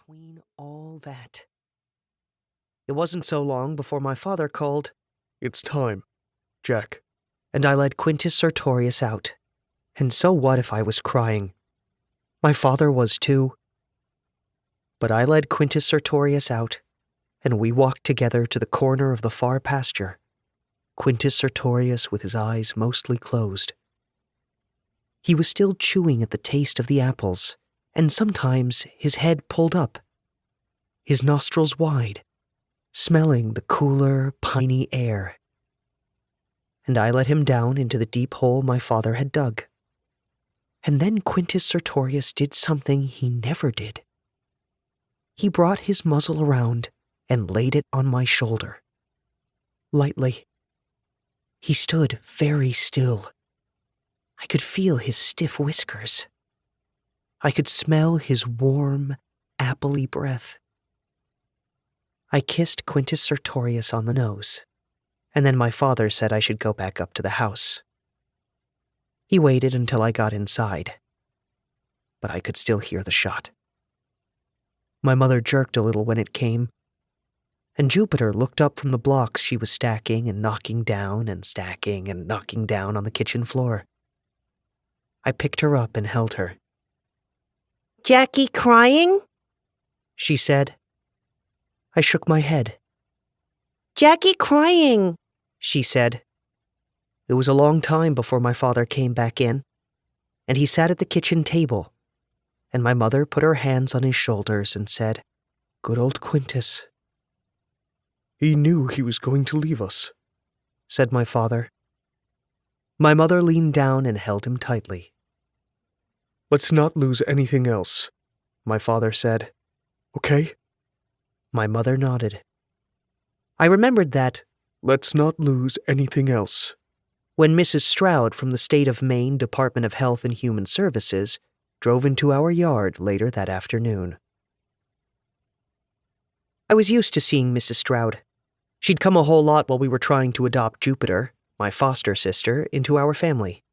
between all that, it wasn't so long before my father called, "It's time, Jack." And I led Quintus Sertorius out. And so what if I was crying? My father was too. But I led Quintus Sertorius out, and we walked together to the corner of the far pasture, Quintus Sertorius with his eyes mostly closed. He was still chewing at the taste of the apples, and sometimes his head pulled up, his nostrils wide, smelling the cooler, piney air. And I let him down into the deep hole my father had dug. And then Quintus Sertorius did something he never did. He brought his muzzle around and laid it on my shoulder. Lightly. He stood very still. I could feel his stiff whiskers. I could smell his warm, apple-y breath. I kissed Quintus Sertorius on the nose, and then my father said I should go back up to the house. He waited until I got inside, but I could still hear the shot. My mother jerked a little when it came, and Jupiter looked up from the blocks she was stacking and knocking down and stacking and knocking down on the kitchen floor. I picked her up and held her. "Jackie crying?" she said. I shook my head. "Jackie crying," she said. It was a long time before my father came back in, and he sat at the kitchen table, and my mother put her hands on his shoulders and said, "Good old Quintus." "He knew he was going to leave us," said my father. My mother leaned down and held him tightly. "Let's not lose anything else," my father said. "Okay?" My mother nodded. I remembered that, "Let's not lose anything else," when Mrs. Stroud from the State of Maine Department of Health and Human Services drove into our yard later that afternoon. I was used to seeing Mrs. Stroud. She'd come a whole lot while we were trying to adopt Jupiter, my foster sister, into our family.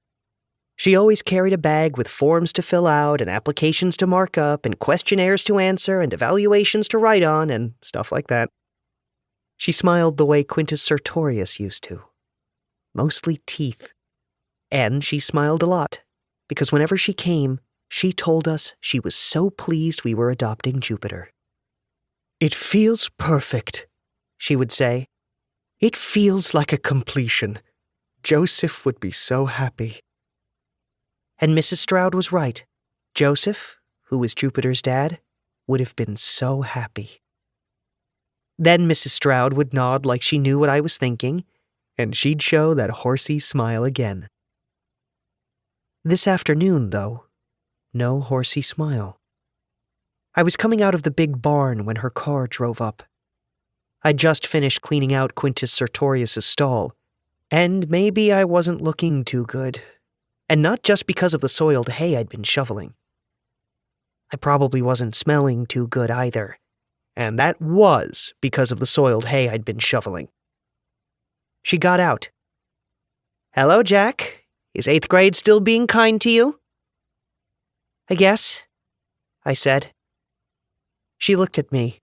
She always carried a bag with forms to fill out and applications to mark up and questionnaires to answer and evaluations to write on and stuff like that. She smiled the way Quintus Sertorius used to. Mostly teeth. And she smiled a lot, because whenever she came, she told us she was so pleased we were adopting Jupiter. "It feels perfect," she would say. "It feels like a completion. Joseph would be so happy." And Mrs. Stroud was right. Joseph, who was Jupiter's dad, would have been so happy. Then Mrs. Stroud would nod like she knew what I was thinking, and she'd show that horsey smile again. This afternoon, though, no horsey smile. I was coming out of the big barn when her car drove up. I'd just finished cleaning out Quintus Sertorius' stall, and maybe I wasn't looking too good. And not just because of the soiled hay I'd been shoveling. I probably wasn't smelling too good either, and that was because of the soiled hay I'd been shoveling. She got out. "Hello, Jack. Is 8th grade still being kind to you?" "I guess," I said. She looked at me.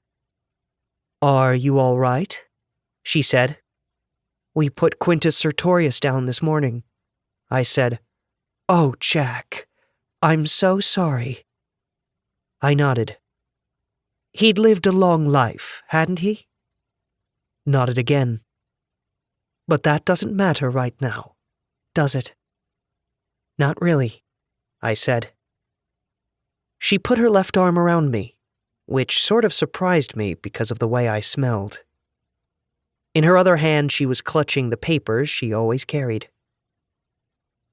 "Are you all right?" she said. "We put Quintus Sertorius down this morning," I said. "Oh, Jack, I'm so sorry." I nodded. "He'd lived a long life, hadn't he?" Nodded again. "But that doesn't matter right now, does it?" "Not really," I said. She put her left arm around me, which sort of surprised me because of the way I smelled. In her other hand, she was clutching the papers she always carried.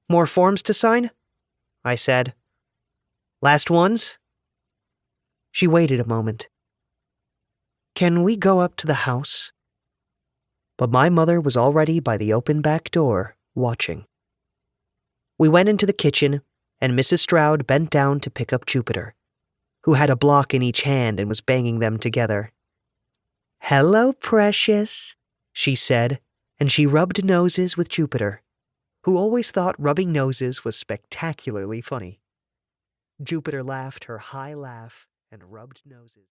"More forms to sign?" I said. "Last ones?" She waited a moment. "Can we go up to the house?" But my mother was already by the open back door, watching. We went into the kitchen, and Mrs. Stroud bent down to pick up Jupiter, who had a block in each hand and was banging them together. "Hello, precious," she said, and she rubbed noses with Jupiter, who always thought rubbing noses was spectacularly funny. Jupiter laughed her high laugh and rubbed noses.